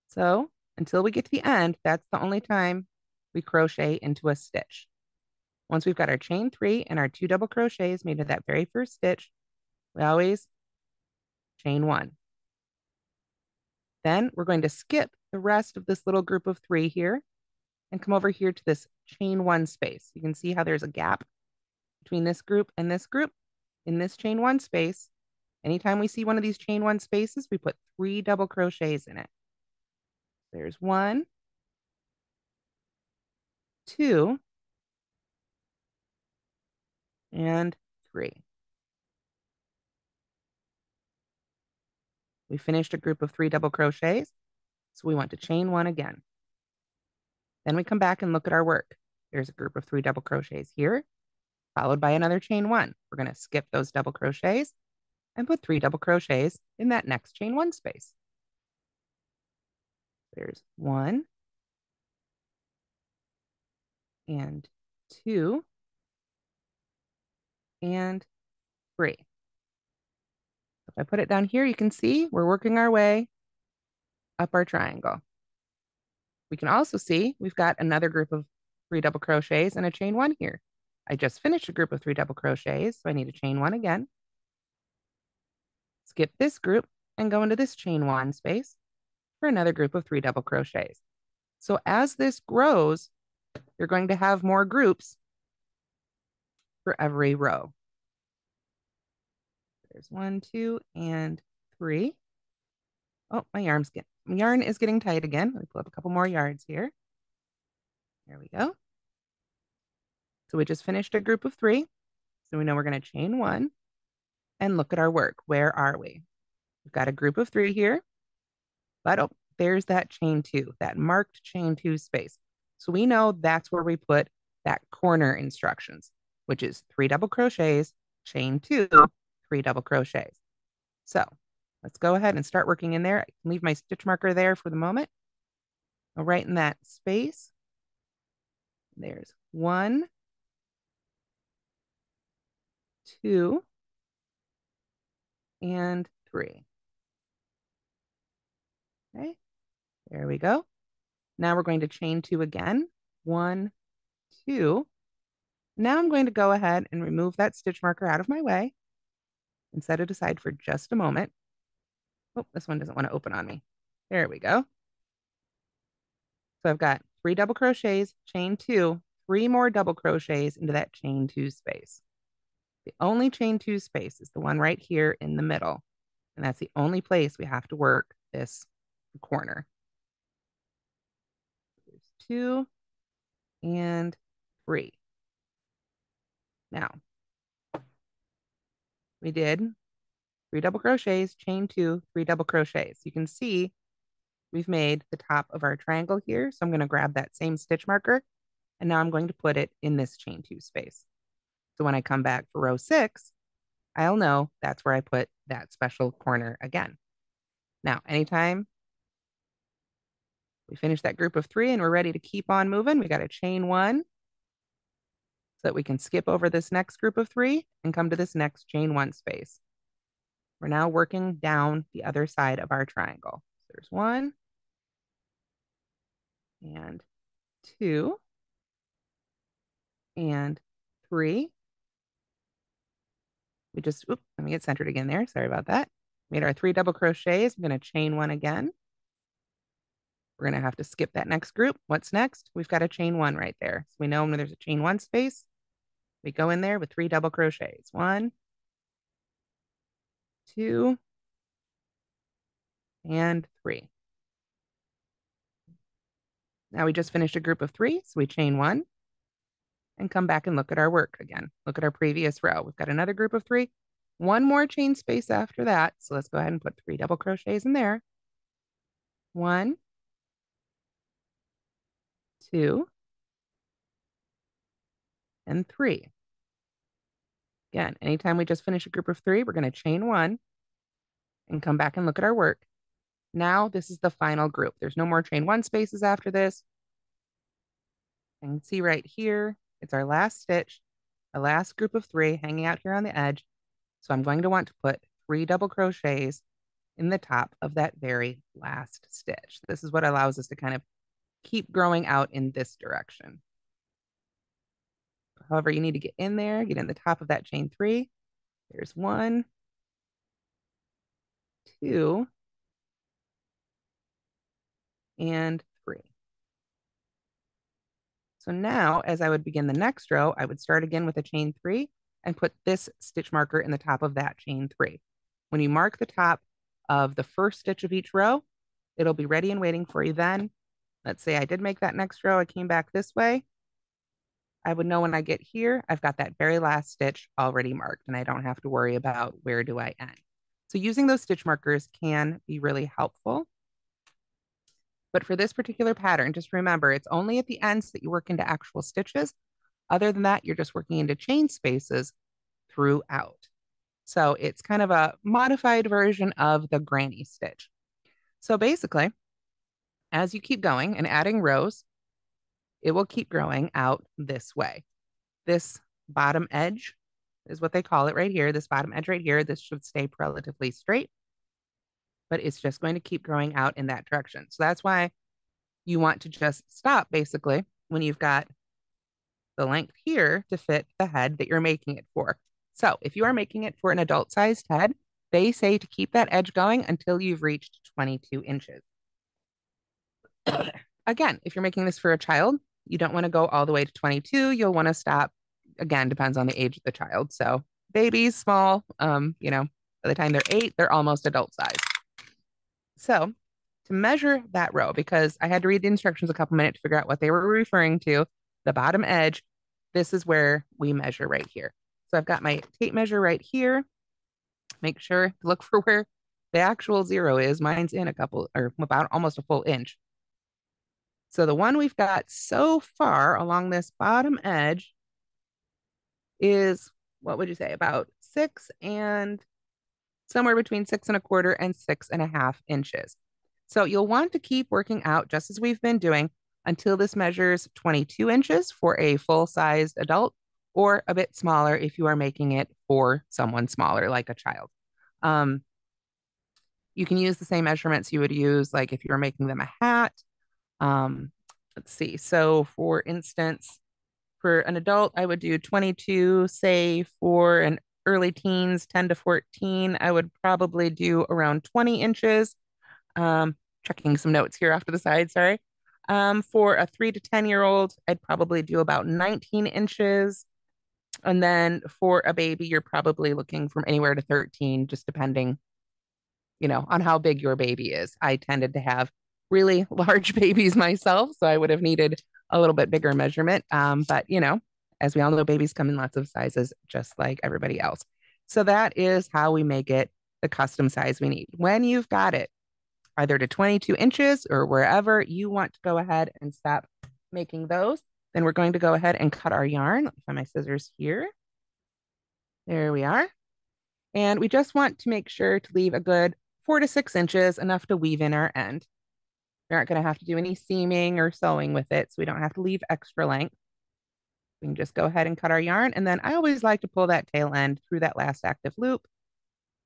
So until we get to the end, that's the only time we crochet into a stitch. Once we've got our chain 3 and our 2 double crochets made in that very first stitch, we always chain 1. Then we're going to skip the rest of this little group of 3 here and come over here to this chain 1 space. You can see how there's a gap between this group and this group. In this chain 1 space, anytime we see one of these chain 1 spaces, we put 3 double crochets in it. There's 1, 2, and 3. We finished a group of 3 double crochets, so we want to chain 1 again. Then we come back and look at our work. There's a group of 3 double crochets here, followed by another chain 1. We're going to skip those double crochets and put 3 double crochets in that next chain 1 space. There's 1 and 2 and 3. If I put it down here, you can see we're working our way up our triangle. We can also see we've got another group of 3 double crochets and a chain 1 here. I just finished a group of 3 double crochets, so I need to chain 1 again. Skip this group and go into this chain 1 space for another group of 3 double crochets. So as this grows, you're going to have more groups for every row. There's 1, 2, and 3. Oh, my yarn is getting tight again. Let me pull up a couple more yards here. There we go. So we just finished a group of 3. So we know we're going to chain 1 and look at our work. Where are we? We've got a group of 3 here, but oh, there's that chain 2, that marked chain 2 space. So we know that's where we put that corner instructions, which is 3 double crochets, chain 2, 3 double crochets. So let's go ahead and start working in there. I can leave my stitch marker there for the moment. I'll write in that space. There's 1, 2, and 3. Okay, there we go. Now we're going to chain 2 again. 1, 2. Now I'm going to go ahead and remove that stitch marker out of my way and set it aside for just a moment. Oh, this one doesn't want to open on me. There we go. So I've got 3 double crochets, chain 2, 3 more double crochets into that chain 2 space. The only chain 2 space is the one right here in the middle. And that's the only place we have to work this corner. There's 2 and 3. Now, we did 3 double crochets, chain 2, 3 double crochets. You can see we've made the top of our triangle here. So I'm going to grab that same stitch marker and now I'm going to put it in this chain 2 space. So when I come back for row 6, I'll know that's where I put that special corner again. Now, anytime we finish that group of 3 and we're ready to keep on moving, we got to chain 1 so that we can skip over this next group of 3 and come to this next chain 1 space. We're now working down the other side of our triangle. So there's 1 and 2 and 3. We just, let me get centered again there. Sorry about that. Made our 3 double crochets. I'm going to chain 1 again. We're going to have to skip that next group. What's next? We've got a chain 1 right there. So we know when there's a chain 1 space, we go in there with 3 double crochets. 1, 2, and 3. Now we just finished a group of 3, so we chain 1 and come back and look at our work again. Look at our previous row. We've got another group of 3, 1 more chain space after that. So let's go ahead and put 3 double crochets in there. 1, 2, and 3. Again, anytime we just finish a group of 3, we're going to chain 1 and come back and look at our work. Now this is the final group. There's no more chain 1 spaces after this. You can see right here, it's our last stitch, the last group of 3 hanging out here on the edge. So I'm going to want to put 3 double crochets in the top of that very last stitch. This is what allows us to kind of keep growing out in this direction. However, you need to get in there, get in the top of that chain 3. There's 1, 2, and 3. So now, as I would begin the next row, I would start again with a chain 3 and put this stitch marker in the top of that chain 3. When you mark the top of the first stitch of each row, it'll be ready and waiting for you then. Let's say I did make that next row, I came back this way. I would know when I get here, I've got that very last stitch already marked and I don't have to worry about where do I end. So using those stitch markers can be really helpful. But for this particular pattern, just remember, it's only at the ends that you work into actual stitches. Other than that, you're just working into chain spaces throughout. So it's kind of a modified version of the granny stitch. So basically, as you keep going and adding rows, it will keep growing out this way. This bottom edge is what they call it right here. This bottom edge right here, this should stay relatively straight, but it's just going to keep growing out in that direction. So that's why you want to just stop basically when you've got the length here to fit the head that you're making it for. So if you are making it for an adult sized head, they say to keep that edge going until you've reached 22 inches. Again, if you're making this for a child, you don't want to go all the way to 22. You'll want to stop. Again, depends on the age of the child. So babies, small, by the time they're 8, they're almost adult size. So to measure that row, because I had to read the instructions a couple minutes to figure out what they were referring to, the bottom edge, this is where we measure right here. So I've got my tape measure right here. Make sure to look for where the actual 0 is. Mine's in a couple, or about almost a full inch. So the one we've got so far along this bottom edge is, what would you say, about 6 and somewhere between 6 1/4 and 6 1/2 inches. So you'll want to keep working out just as we've been doing until this measures 22 inches for a full-sized adult, or a bit smaller if you are making it for someone smaller, like a child. You can use the same measurements you would use like if you were making them a hat Um, let's see. So for instance, for an adult, I would do 22, say for an early teens, 10 to 14, I would probably do around 20 inches. Um, Checking some notes here off to the side, sorry. For a 3 to 10-year-old, I'd probably do about 19 inches. And then for a baby, you're probably looking from anywhere to 13, just depending, on how big your baby is. I tended to have really large babies myself, so I would have needed a little bit bigger measurement. But, as we all know, babies come in lots of sizes, just like everybody else. So that is how we make it the custom size we need. When you've got it, either to 22 inches or wherever you want to go ahead and stop making those, then we're going to go ahead and cut our yarn. Let me find my scissors here. There we are. And we just want to make sure to leave a good 4 to 6 inches, enough to weave in our end. We aren't going to have to do any seaming or sewing with it, so we don't have to leave extra length. We can just go ahead and cut our yarn. And then I always like to pull that tail end through that last active loop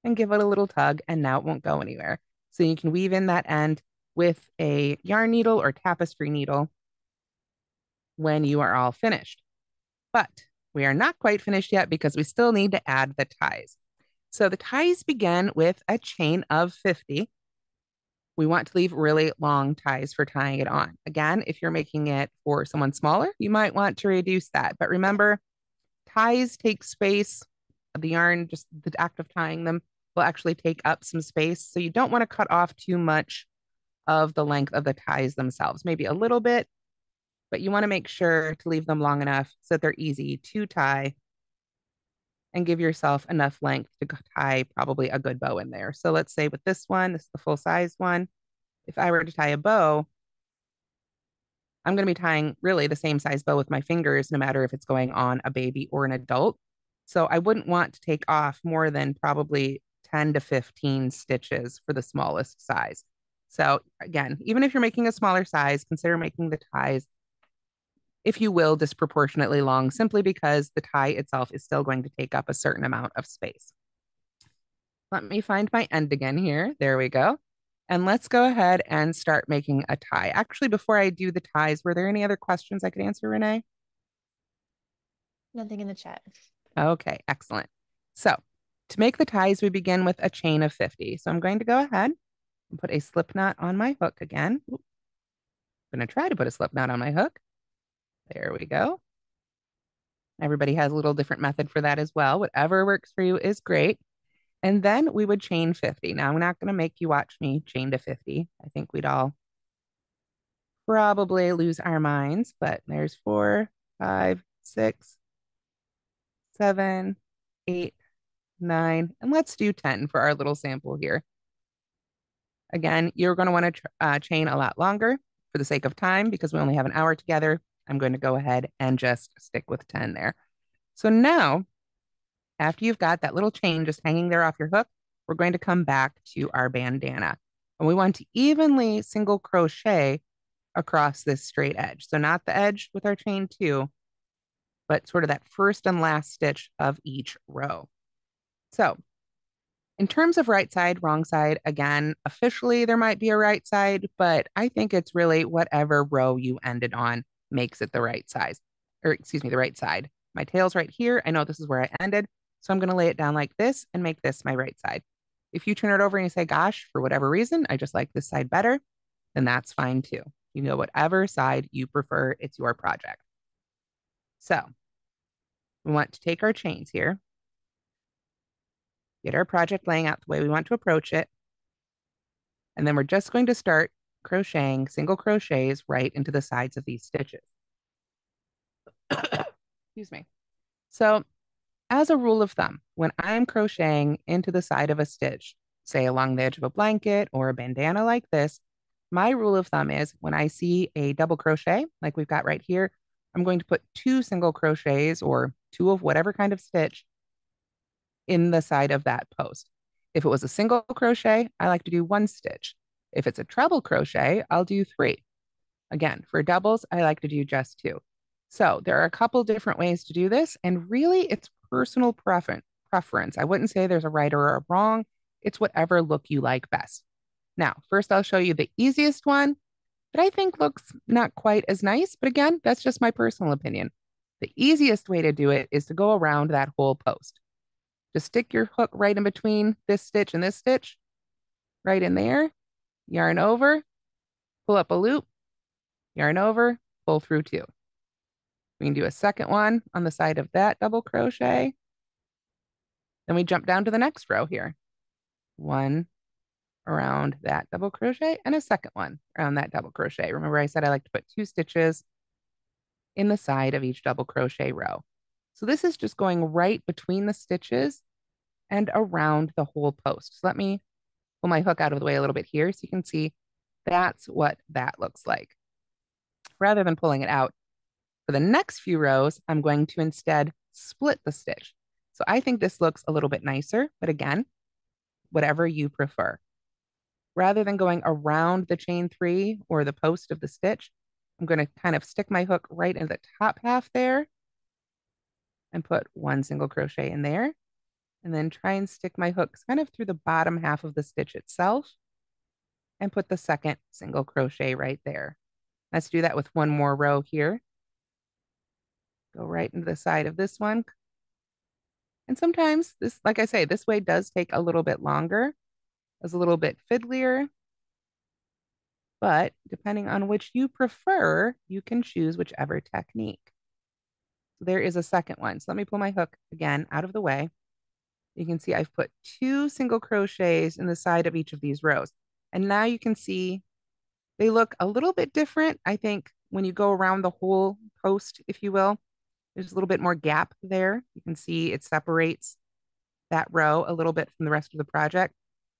and give it a little tug, and now it won't go anywhere. So you can weave in that end with a yarn needle or tapestry needle when you are all finished. But we are not quite finished yet because we still need to add the ties. So the ties begin with a chain of 50. We want to leave really long ties for tying it on. Again, if you're making it for someone smaller, you might want to reduce that. But remember, ties take space. The yarn, just the act of tying them, will actually take up some space. So you don't want to cut off too much of the length of the ties themselves, maybe a little bit, but you want to make sure to leave them long enough so that they're easy to tie and give yourself enough length to tie probably a good bow in there. So let's say with this one, this is the full size one. If I were to tie a bow, I'm going to be tying really the same size bow with my fingers, no matter if it's going on a baby or an adult. So I wouldn't want to take off more than probably 10 to 15 stitches for the smallest size. So again, even if you're making a smaller size, consider making the ties, if you will, disproportionately long, simply because the tie itself is still going to take up a certain amount of space. Let me find my end again here. There we go. And let's go ahead and start making a tie. Actually, before I do the ties, were there any other questions I could answer, Renee? Nothing in the chat. Okay, excellent. So to make the ties, we begin with a chain of 50. So I'm going to go ahead and put a slip knot on my hook again. I'm going to try to put a slip knot on my hook. There we go. Everybody has a little different method for that as well. Whatever works for you is great. And then we would chain 50. Now, I'm not going to make you watch me chain to 50. I think we'd all probably lose our minds, but there's 4, 5, 6, 7, 8, 9, and let's do 10 for our little sample here. Again, you're going to want to chain a lot longer for the sake of time because we only have an hour together. I'm going to go ahead and just stick with 10 there. So now, after you've got that little chain just hanging there off your hook, we're going to come back to our bandana. And we want to evenly single crochet across this straight edge. So not the edge with our chain 2, but sort of that first and last stitch of each row. So in terms of right side, wrong side, again, officially there might be a right side, but I think it's really whatever row you ended on makes it the right size, or excuse me, the right side. My tail's right here. I know this is where I ended, so I'm going to lay it down like this and make this my right side. If you turn it over and you say, gosh, for whatever reason, I just like this side better, then that's fine too. You know, whatever side you prefer, it's your project. So we want to take our chains here, get our project laying out the way we want to approach it. And then we're just going to start crocheting single crochets right into the sides of these stitches. Excuse me. So as a rule of thumb, when I'm crocheting into the side of a stitch, say along the edge of a blanket or a bandana like this, my rule of thumb is when I see a double crochet, like we've got right here, I'm going to put 2 single crochets or 2 of whatever kind of stitch in the side of that post. If it was a single crochet, I like to do 1 stitch. If it's a treble crochet, I'll do 3. Again, for doubles, I like to do just 2. So there are a couple different ways to do this, and really it's personal preference. I wouldn't say there's a right or a wrong. It's whatever look you like best. Now, first I'll show you the easiest one, that I think looks not quite as nice. But again, that's just my personal opinion. The easiest way to do it is to go around that whole post. Just stick your hook right in between this stitch and this stitch, right in there, yarn over, pull up a loop, yarn over, pull through two. We can do a second one on the side of that double crochet. Then we jump down to the next row here. One around that double crochet and a second one around that double crochet. Remember I said I like to put 2 stitches in the side of each double crochet row. So this is just going right between the stitches and around the whole post. So let me pull my hook out of the way a little bit here so you can see that's what that looks like. Rather than pulling it out, for the next few rows, I'm going to instead split the stitch. So I think this looks a little bit nicer, but again, whatever you prefer. Rather than going around the chain 3 or the post of the stitch, I'm going to kind of stick my hook right in the top half there and put 1 single crochet in there. And then try and stick my hooks kind of through the bottom half of the stitch itself and put the second single crochet right there. Let's do that with one more row here. Go right into the side of this one. And sometimes this, like I say, this way does take a little bit longer. It's a little bit fiddlier, but depending on which you prefer, you can choose whichever technique. So there is a second one. So let me pull my hook again out of the way. You can see I've put 2 single crochets in the side of each of these rows. And now you can see they look a little bit different. I think when you go around the whole post, if you will, there's a little bit more gap there. You can see it separates that row a little bit from the rest of the project.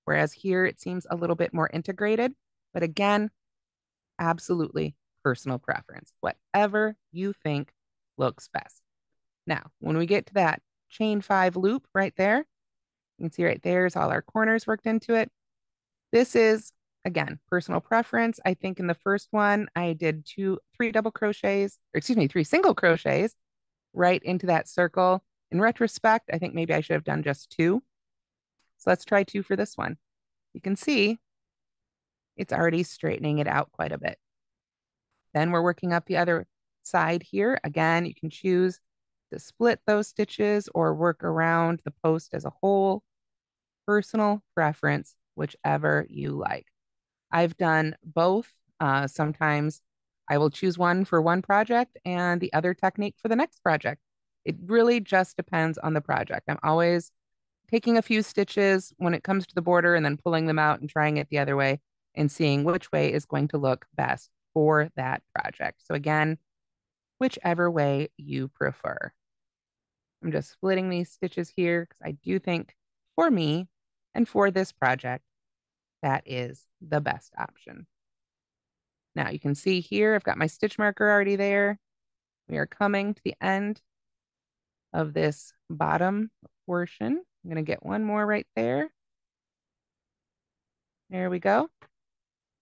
Whereas here it seems a little bit more integrated. But again, absolutely personal preference. Whatever you think looks best. Now, when we get to that chain 5 loop right there, you can see right there's all our corners worked into it. This is, again, personal preference. I think in the first one, I did 3 double crochets, or excuse me, 3 single crochets right into that circle. In retrospect, I think maybe I should have done just 2. So let's try 2 for this one. You can see it's already straightening it out quite a bit. Then we're working up the other side here. Again, you can choose to split those stitches or work around the post as a whole. Personal preference, whichever you like. I've done both. Sometimes I will choose one for one project and the other technique for the next project. It really just depends on the project. I'm always taking a few stitches when it comes to the border and then pulling them out and trying it the other way and seeing which way is going to look best for that project. So again, whichever way you prefer. I'm just splitting these stitches here because I do think for me and for this project, that is the best option. Now you can see here, I've got my stitch marker already there. We are coming to the end of this bottom portion. I'm going to get one more right there. There we go.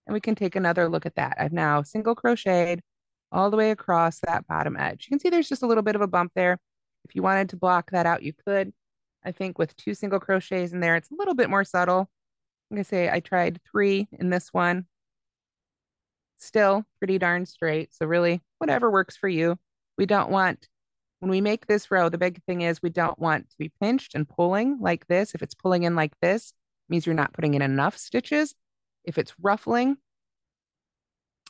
And we can take another look at that. I've now single crocheted all the way across that bottom edge. You can see there's just a little bit of a bump there. If you wanted to block that out, you could. I think with 2 single crochets in there, it's a little bit more subtle. I'm going to say I tried 3 in this one. Still pretty darn straight. So really, whatever works for you. We don't want, when we make this row, the big thing is we don't want to be pinched and pulling like this. If it's pulling in like this, it means you're not putting in enough stitches. If it's ruffling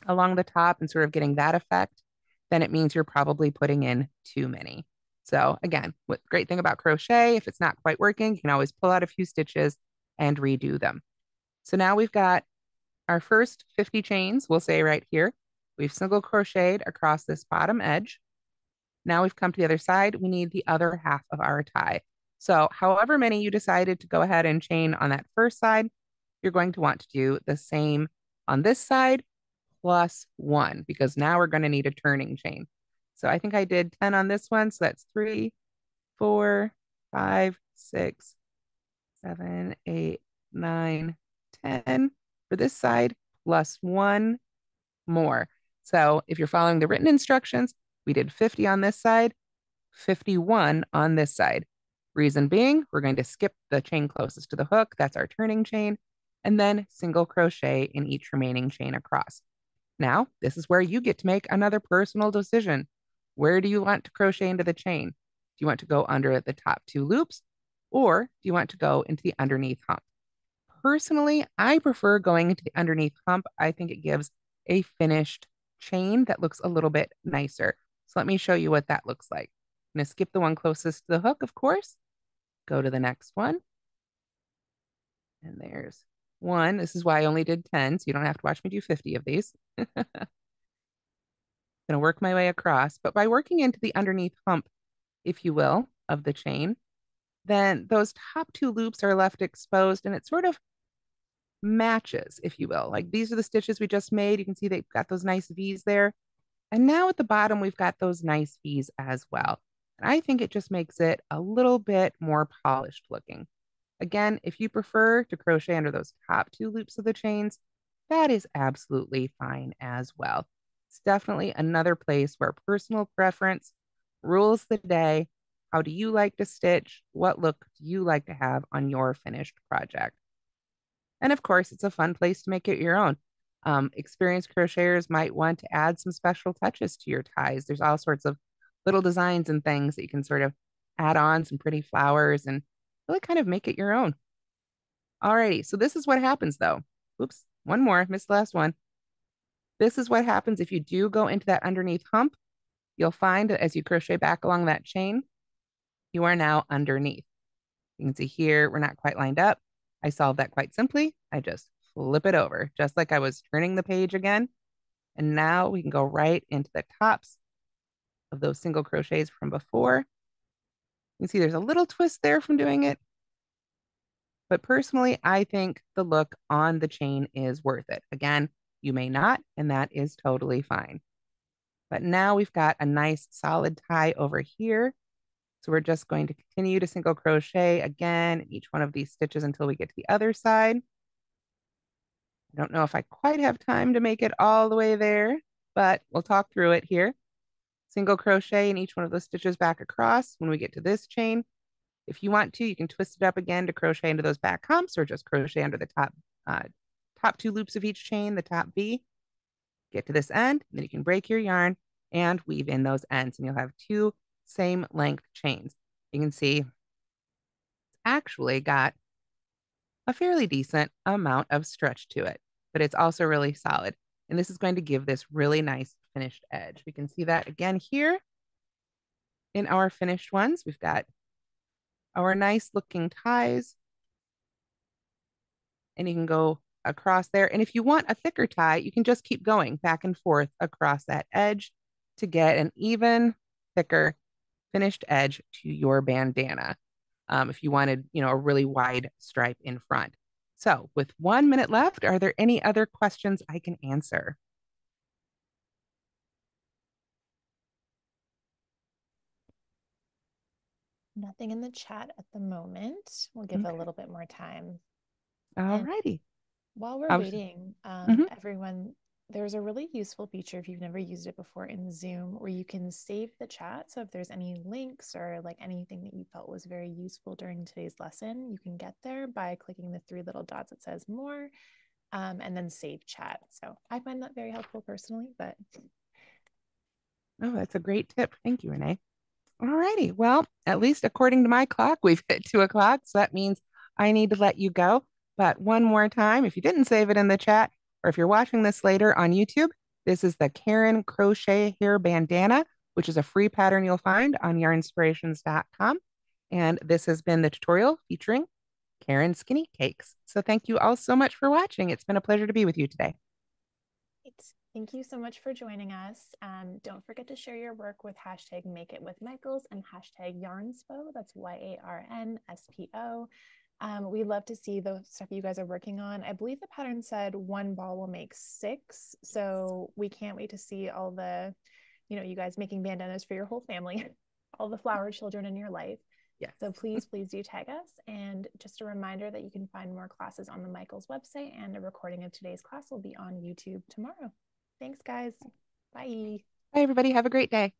along the top and sort of getting that effect, then it means you're probably putting in too many. So again, what great thing about crochet, if it's not quite working, you can always pull out a few stitches and redo them. So now we've got our first 50 chains, we'll say right here. We've single crocheted across this bottom edge. Now we've come to the other side. We need the other half of our tie. So however many you decided to go ahead and chain on that first side, you're going to want to do the same on this side plus 1, because now we're going to need a turning chain. So I think I did 10 on this one. So that's 3, 4, 5, 6, 7, 8, 9, 10 for this side plus 1 more. So if you're following the written instructions, we did 50 on this side, 51 on this side. Reason being, we're going to skip the chain closest to the hook. That's our turning chain. And then single crochet in each remaining chain across. Now, this is where you get to make another personal decision. Where do you want to crochet into the chain? Do you want to go under the top 2 loops, or do you want to go into the underneath hump? Personally, I prefer going into the underneath hump. I think it gives a finished chain that looks a little bit nicer. So let me show you what that looks like. I'm going to skip the one closest to the hook, of course. Go to the next one. And there's one. This is why I only did 10, so you don't have to watch me do 50 of these. I'm going to work my way across, but by working into the underneath hump, if you will, of the chain, then those top 2 loops are left exposed and it sort of matches, if you will. Like these are the stitches we just made. You can see they've got those nice V's there. And now at the bottom, we've got those nice V's as well. And I think it just makes it a little bit more polished looking. Again, if you prefer to crochet under those top 2 loops of the chains, that is absolutely fine as well. It's definitely another place where personal preference rules the day. How do you like to stitch? What look do you like to have on your finished project? And of course, it's a fun place to make it your own. Experienced crocheters might want to add some special touches to your ties. There's all sorts of little designs and things that you can sort of add on, some pretty flowers, and really kind of make it your own. Alrighty, so this is what happens though. Oops, one more, missed the last one. This is what happens if you do go into that underneath hump. You'll find that as you crochet back along that chain, you are now underneath. You can see here, we're not quite lined up. I solved that quite simply. I just flip it over, just like I was turning the page again. And now we can go right into the tops of those single crochets from before. You can see there's a little twist there from doing it. But personally, I think the look on the chain is worth it. Again, you may not, and that is totally fine. But now we've got a nice solid tie over here. So we're just going to continue to single crochet again in each one of these stitches until we get to the other side. I don't know if I quite have time to make it all the way there, but we'll talk through it here. Single crochet in each one of those stitches back across when we get to this chain. If you want to, you can twist it up again to crochet into those back humps or just crochet under the top 2 loops of each chain, the top V. Get to this end, then you can break your yarn and weave in those ends, and you'll have 2 same length chains. You can see it's actually got a fairly decent amount of stretch to it, but it's also really solid. And this is going to give this really nice finished edge. We can see that again here in our finished ones. We've got our nice looking ties, and you can go across there. And if you want a thicker tie, you can just keep going back and forth across that edge to get an even thicker finished edge to your bandana. If you wanted, a really wide stripe in front. So with 1 minute left, are there any other questions I can answer? Nothing in the chat at the moment. We'll give it a Okay. little bit more time. All And righty. while we're I was, waiting, mhm. everyone, there's a really useful feature if you've never used it before in Zoom where you can save the chat. So if there's any links or like anything that you felt was very useful during today's lesson, you can get there by clicking the 3 little dots that says more, and then save chat. So I find that very helpful personally, but Oh, that's a great tip. Thank you, Renee. All righty. Well, at least according to my clock, we've hit 2 o'clock. So that means I need to let you go. But one more time, if you didn't save it in the chat, or if you're watching this later on YouTube, this is the Caron Crochet Hair Bandana, which is a free pattern you'll find on yarnspirations.com. And this has been the tutorial featuring Caron Skinny Cakes. So thank you all so much for watching. It's been a pleasure to be with you today. thank you so much for joining us. Don't forget to share your work with hashtag Make It With Michaels and hashtag Yarnspo. That's YARNSPO. We love to see the stuff you guys are working on. I believe the pattern said 1 ball will make 6. So we can't wait to see all the, you guys making bandanas for your whole family, all the flower children in your life. Yes. So please do tag us. And just a reminder that you can find more classes on the Michaels website, and a recording of today's class will be on YouTube tomorrow. Thanks, guys. Bye. Bye, everybody. Have a great day.